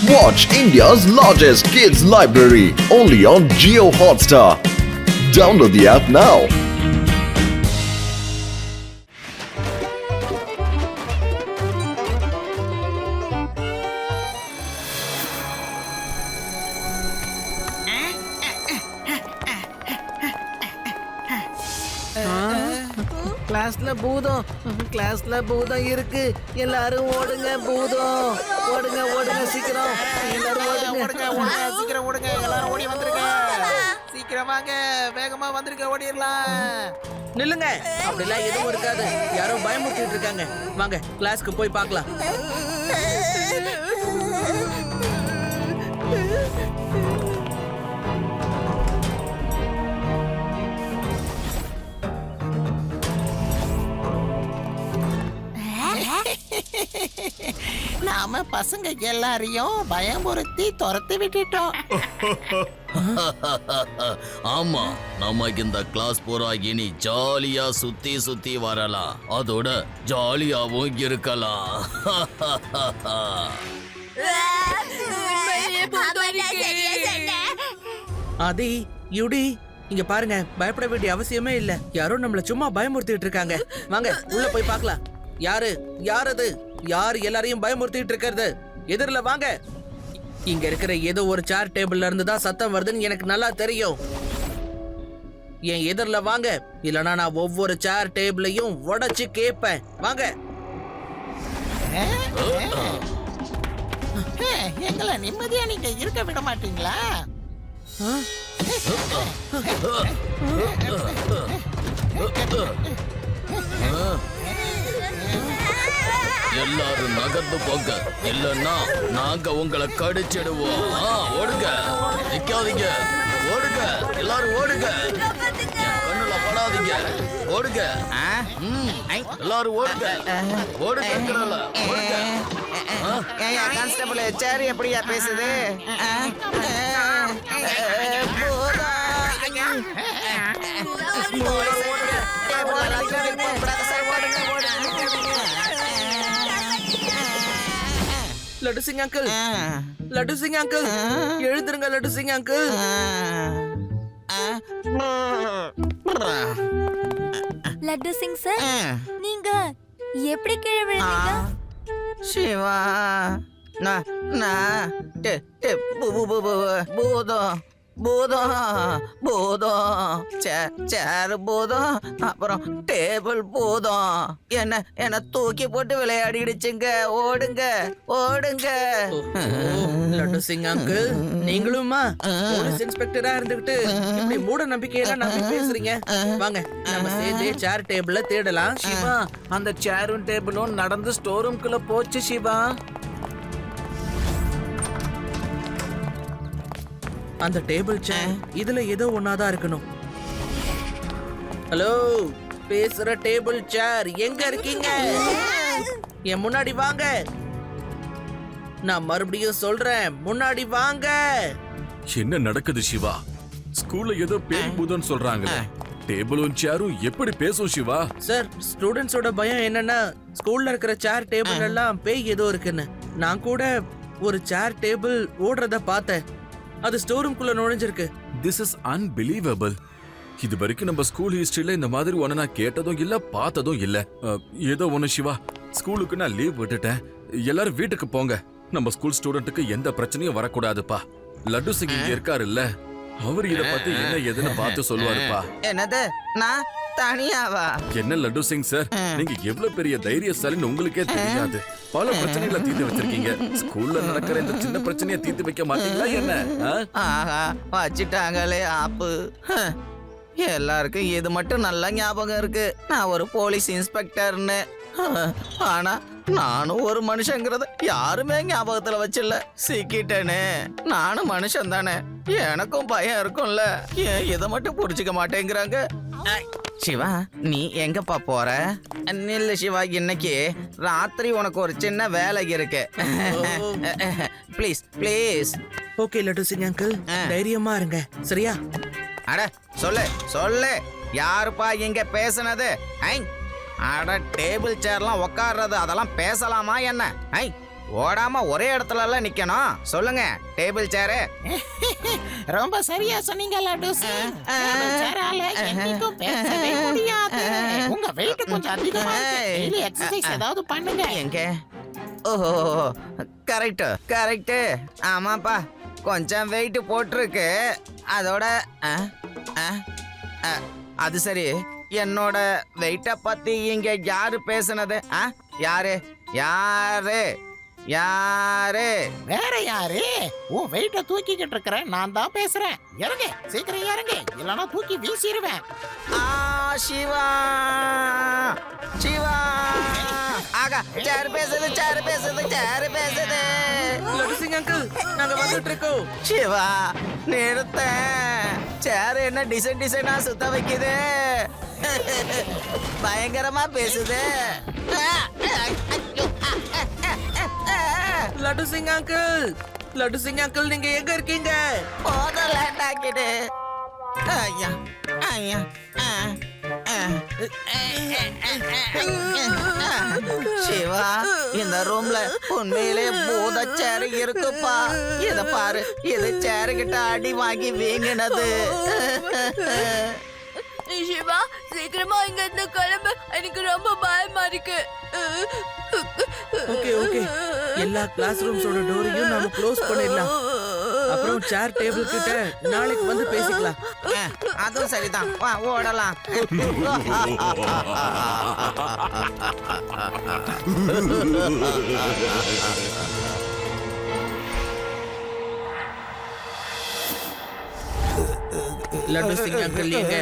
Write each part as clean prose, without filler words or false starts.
Watch India's largest kids library only on Jio Hotstar. Download the app now. கிளாஸ்ல பூதம் இருக்கு. எல்லாரும் ஓடுங்க, பூதம் ஓடுங்க ஓடுங்க சீக்கிரம். எல்லாரும் ஓடுங்க சீக்கிரம் ஓடுங்க. எல்லாரும் ஓடி வந்துருங்க. சீக்கிரம் வாங்க, வேகமா வந்துருங்க, ஓடிடலாம். நில்லுங்க, அப்படிலாம் எதுவும் இருக்காது. யாரோ பயமுறுத்திட்டு இருக்காங்க. வாங்க கிளாஸ்க்கு போய் பார்க்கலாம். நாம பசங்க எல்லாரையும் பயமுறுத்தி துரத்தி விட்டுட்டோம். ஆமா, நம்ம இந்த கிளாஸ் பூரா இனி ஜாலியா சுத்தி சுத்தி வரலாம். அதோட ஜாலியாவும் இருக்கலாம். ஆதி, யுடி, இங்க பாருங்க. பயப்பட வேண்டிய அவசியமே இல்ல. யாரோ நம்மள சும்மா பயமுறுத்திட்டு இருக்காங்க. வாங்க உள்ள போய் பார்க்கலாம். யாரு அது? யார் எல்லாரையும் பயமுறுத்திட்டு இருக்கிறது? எதிரில வாங்க. இங்க இருக்கிற ஏதோ ஒரு சேர் டேபிள்ல இருந்து தான் சத்தம் வருதுன்னு எனக்கு நல்லா தெரியும். என் எதிரில வாங்க, இல்லனா நான் ஒவ்வொரு சேர் டேபிளையும் உடைச்சு கேட்பேன். வாங்க. எங்களை நிம்மதியா நீங்க இருக்க விட மாட்டீங்களா? எல்லாரும் நகர்ந்து போங்க, இல்லன்னா நாங்க உங்களை கடிச்சிடுவோம். ஓடுங்க, நிக்காதீங்க, ஓடுங்க, எல்லாரும் ஓடுங்க. கண்ணுல படாதீங்க, ஓடுங்க. எல்லாரும் ஓடுங்க, ஓடுங்க, ஓடுங்க. கான்ஸ்டபிள், சேர் எப்படியா பேசுது? லட்டு சிங் அங்கிள், லட்டு சிங் அங்கிள், எழுந்துருங்க லட்டு சிங் அங்கிள். லட்டு சிங் சார், நீங்க எப்படி கீழே விழுந்தீங்க? சிவா, பூதம் பூதம் பூதம், சேர் பூதம், அப்புறம் டேபிள் பூதம் என்ன தூக்கி போட்டு விளையாடிடுச்சுங்க. ஓடுங்க ஓடுங்க. லட்டு சிங் அங்கிள், நீங்களுமா போலீஸ் இன்ஸ்பெக்டரா இருந்துகிட்டு இப்படி மூட நம்பிக்கையெல்லாம் நம்பி பேசுறீங்க? வாங்க நம்ம சேர்ந்தே சேர் டேபிள தேடலாம். சிவா, அந்த சேரும் டேபிளும் நடந்து ஸ்டோர் ரூம்குள்ள போச்சு. சிவா, அந்த டேபிள் சேர் இதுல ஏதோ ஒன்னாதான் இருக்கணும். ஹலோ, பேசுற டேபிள் சேர் எங்க இருக்கீங்க? என் முன்னாடி வாங்க. நான் மறுபடியும் சொல்றேன், முன்னாடி வாங்க. என்ன நடக்குது சிவா? ஸ்கூல்ல ஏதோ பேய் பூதம்னு சொல்றாங்க. டேபிளும் சேரும் எப்படி பேசும் சிவா? சார், ஸ்டூடெண்ட்ஸோட பயம் என்னன்னா ஸ்கூல்ல இருக்கிற சேர் டேபிள் எல்லாம் பேய் ஏதோ இருக்குன்னு. நான் கூட ஒரு சேர் டேபிள் ஓடுறத பார்த்தேன். அது ஸ்டோர் ரூம்குள்ள நுழைஞ்சிருக்கு. This is unbelievable. இது வரைக்கும் நம்ம ஸ்கூல் ஹிஸ்டரியில இந்த மாதிரி ஒண்ணு நான் கேட்டதும் இல்ல, பார்த்ததும் இல்ல. ஏதோ ஒண்ணு சிவா, ஸ்கூலுக்கு நான் லீவ் விட்டுட்டேன். எல்லாரும் வீட்டுக்கு போங்க. நம்ம ஸ்கூல் ஸ்டூடெண்ட்டுக்கு எந்த பிரச்சனையும் வரக்கூடாதுப்பா. லட்டு சிங் இங்க இருக்காரு இல்ல, அவர் இத பத்தி என்ன ஏதுன்னு பார்த்து சொல்லுவாருப்பா. என்னது, நான் தனியாவா? என்ன லட்டு சிங் சார், நீங்க எவ்வளவு பெரிய தைரியசாலின்னு உங்களுக்கே தெரியாது. பல பிரச்சனைகளை தீர்த்து வச்சிருக்கீங்க. ஸ்கூல்ல நடக்கிற இந்த சின்ன பிரச்சனையை தீர்த்து வைக்க மாட்டீங்களா என்ன? ஆஹா, வச்சிட்டாங்களே ஆப்பு. எல்லாருக்கும் இது மட்டும் நல்ல ஞாபகம் இருக்கு, நான் ஒரு போலீஸ் இன்ஸ்பெக்டர்னு. ஆனா நானும் ஒரு மனுஷங்கிறத யாருமே ஞாபகத்துல வச்சில்ல. சிக்கிட்டேனே. நானும் மனுஷன் தானே, எனக்கும் பயம் இருக்கும்ல. ஏன் இதை மட்டும் புரிஞ்சுக்க மாட்டேங்கிறாங்க? சிவா, நீ எங்கப்பா போற? நில்லு சிவா, இன்னைக்கு ராத்திரி உனக்கு ஒரு சின்ன வேலை இருக்கு. Please please. Okay laddu Singh uncle, தைரியமா இருங்க, சரியா? அட சொல்லு சொல்லு, யாருப்பா இங்க பேசுனது? அட டேபிள் சேர்லாம் உட்கார்றது அதெல்லாம் பேசலாமா என்ன? ஓடாம ஒரே இடத்துல எல்லாம் நிக்கணும். சொல்லுங்க, டேபிள் சேரு. ரொம்ப சரியா சொன்னீங்க லட்டு சிங். சேரால என்னைக்கும் பேசவே முடியாது. உங்க வெயிட் கொஞ்சம் அதிகமா இருக்கு. டெய்லி எக்சர்சைஸ் ஏதாவது பண்ணுங்க. எங்க? ஓஹோ, கரெக்ட் கரெக்ட். ஆமாப்பா, கொஞ்சம் வெயிட் போட்டிருக்கு. அதோட அது சரி, என்னோட வெயிட்ட பத்தி இங்க யாரு பேசுனது? யாரு யாரு யாரு? வேற யாரு? உன் வெயிட்ட தூக்கிக்கிட்டு இருக்கிறேன், நான் தான் பேசுறேன். இறங்க, சீக்கிரம் இறங்க, இல்லனா தூக்கி வீசிடுவேன். சிவா சிவா. ஆகா, சேர் பேசுது சேர் பேசுது சேர் பேசுது. லட்டு சிங் அங்கிள், நாங்க வந்துட்டு இருக்கோம். சிவா, நிறுத்த. சேர் என்ன டிசைன் டிசைனா சுத்த வைக்குது. பயங்கரமா பேசுது. லட்டு சிங் அங்கிள், லட்டு சிங் அங்கிள், நீங்க எங்க இருக்கீங்க? போதலாட்டாக்கிடு. ஐயா ஐயா. சிவா, இந்த ரூம்ல உண்மையிலே பூத சேரு இருக்குப்பா. இத பாரு, இது சேரு கிட்ட அடி வாங்கி வீங்கினது. சிவா, சீக்கிரமா இங்க இருந்து கிளம்பு, எனக்கு ரொம்ப பயமா இருக்கு. ஓகே ஓகே, எல்லா கிளாஸ் ரூம்ஸோட டோரையும் நாம க்ளோஸ் பண்ணிடலாம். அப்புறம் சேர் டேபிள் கிட்ட நாளைக்கு வந்து பேசிக்கலாம். அதுவும் சரிதான், வா ஓடலாம். லட்டு சிங் அங்கிள் எங்க?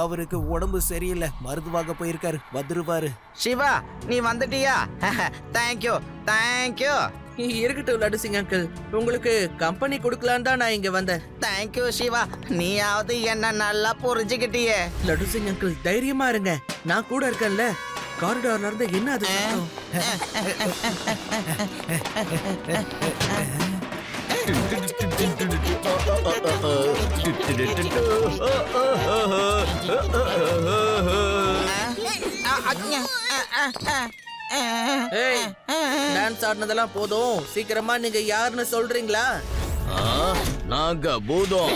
அவருக்கு உடம்பு சரியில்லை, மருந்து வாங்க போயிருக்காரு, வந்துருவாரு. சிவா, நீ வந்துட்டியா? Thank you thank you. இருக்கட்டும் லட்டு சிங் அங்கிள், உங்களுக்கு கம்பெனி கொடுக்கலான்னு தான் நான் இங்க வந்தேன். தேங்க்யூ சிவா, நீயாவது என்ன நல்லா புரிஞ்சுக்கிட்டியே. லட்டு சிங் அங்கிள், தைரியமா இருங்க, நான் கூட இருக்கேன்ல. காரிடார்ல இருந்து என்ன அது சத்தம்? ஏய், டான்ஸ் ஆடினதெல்லாம் போதும், சீக்கிரமா நீங்க யாருன்னு சொல்றீங்களா? நாங்க பூதம்.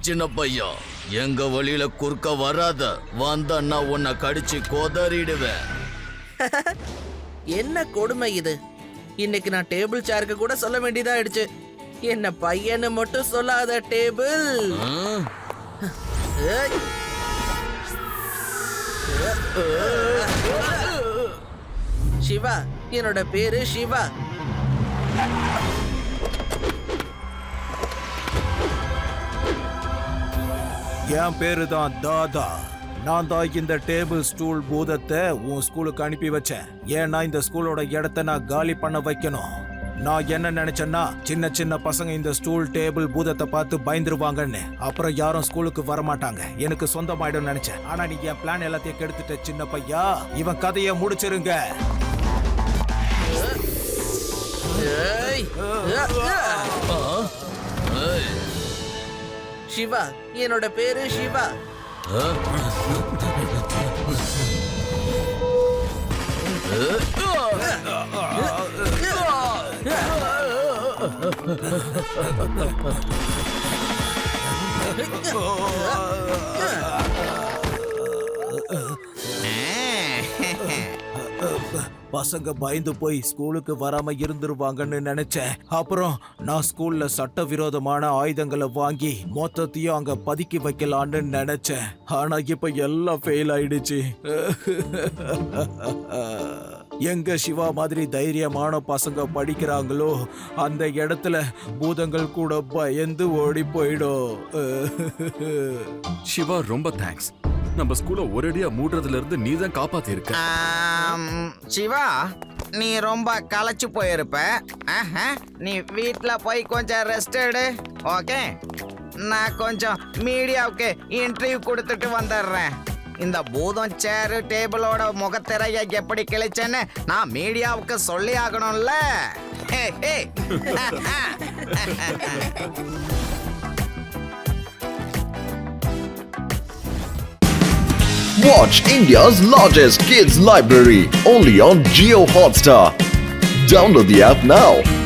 சின்ன பையன், எங்க வழியில குறுக்க வராத. வந்தன்னா உன்னை கடிச்சு கொதறிடுவேன். என்ன கொடுமை இது! இன்னைக்கு நான் டேபிள் சேருக்கு கூட சொல்ல வேண்டியதா ஆயிடுச்சு. என்ன பையன்னு மட்டும் சொல்லாத டேபிள். ஏய். சிவா, என்னோட பேரு சிவா. என் பேரு தான் தாதா. நான் தான் இந்த டேபிள் ஸ்டூல் பூதத்தை உன் ஸ்கூலுக்கு அனுப்பி வச்சேன். ஏன்னா இந்த ஸ்கூலோட இடத்த நான் காலி பண்ண வைக்கணும். நான் என்ன நினைச்சேன்னா, சின்ன சின்ன பசங்க இந்த ஸ்டூல் டேபிள் பூதத்தை பார்த்து பயந்துருவாங்கன்னு. அப்புறம் யாரும் ஸ்கூலுக்கு வரமாட்டாங்க, எனக்கு சொந்தமாயிடும் நினைச்சேன். ஆனா நீ என் பிளான் எல்லாத்தையும் கெடுத்துட்ட சின்ன பையா. இவன் கதையை முடிச்சிருங்க. சிவா, என்னோட பேரு சிவா. பசங்க பயந்து போய் ஸ்கூலுக்கு வராம இருந்துருவாங்கன்னு நினைச்சேன். அப்புறம் நான் ஸ்கூல்ல சட்டவிரோதமான ஆயுதங்களை வாங்கி மொத்தத்தையும் அங்க பதுக்கி வைக்கலான்னு நினைச்சேன். ஆனா இப்ப எல்லாம் ஃபெயில் ஆயிடுச்சு. எங்க சிவா மாதிரி தைரியமான பசங்க படிக்கிறாங்களோ அந்த இடத்துல பூதங்கள் கூட பயந்து ஓடி போயிடும். சிவா ரொம்ப தேங்க்ஸ். நம்ம ஸ்கூலை ஒரேடியா மூடுறதுல இருந்து நீ தான் காப்பாத்தி இருக்க. சிவா, நீ ரொம்ப களைச்சு போயிருப்ப. நீ வீட்ல போய் கொஞ்சம் ரெஸ்ட் எடு. ஓகே, நான் கொஞ்சம் மீடியாவுக்கு இன்டர்வியூ கொடுத்துட்டு வந்துடுறேன். இந்த பூதம் சேரு டேபிளோட முகத்திரைய எப்படி கிழிச்சேன்னு நான் மீடியாவுக்கு சொல்லி ஆகணும்ல. Watch India's largest kids library only on Geo Hotstar. Download the app now.